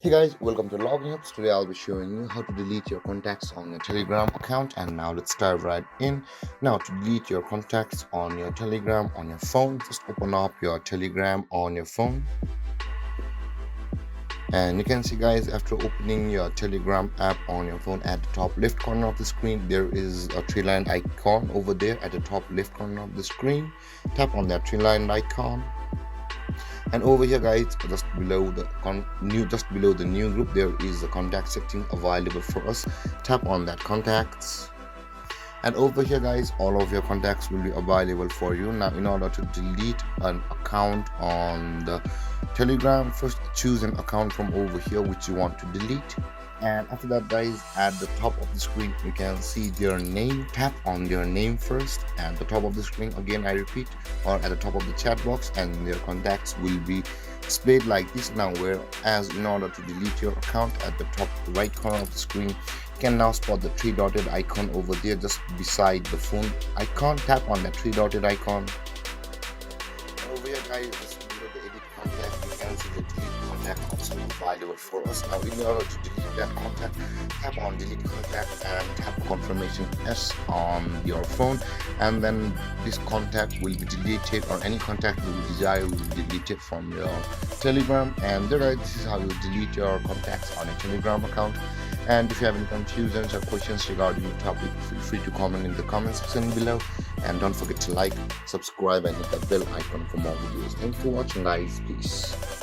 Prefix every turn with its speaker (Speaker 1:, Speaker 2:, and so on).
Speaker 1: Hey guys, welcome to Login Hubs. Today I'll be showing you how to delete your contacts on your Telegram account, and now let's dive right in. Now to delete your contacts on your Telegram on your phone, just open up your Telegram on your phone. And you can see guys, after opening your Telegram app on your phone, at the top left corner of the screen there is a three-line icon over there at the top left corner of the screen. Tap on that three-line icon. And over here guys, just below the new group, there is a contact setting available for us. Tap on that contacts, and over here guys, all of your contacts will be available for you. Now in order to delete an account on the Telegram, first choose an account from over here which you want to delete. And after that guys, at the top of the screen you can see their name. Tap on their name first at the top of the screen, again I repeat, or at the top of the chat box, and their contacts will be displayed like this. Now whereas in order to delete your account, at the top right corner of the screen you can now spot the three dotted icon over there just beside the phone icon. Tap on that three dotted icon. Over here guys, just below the edit contact you can see the delete contact option available for us. Now in order to delete that contact, tap on delete contact and tap confirmation S on your phone, and then this contact will be deleted, or any contact you desire will be deleted from your Telegram. And there, this is how you delete your contacts on a Telegram account. And if you have any confusions or questions regarding the topic, feel free to comment in the comment section below. And don't forget to like, subscribe, and hit the bell icon for more videos. Thanks for watching guys. Peace.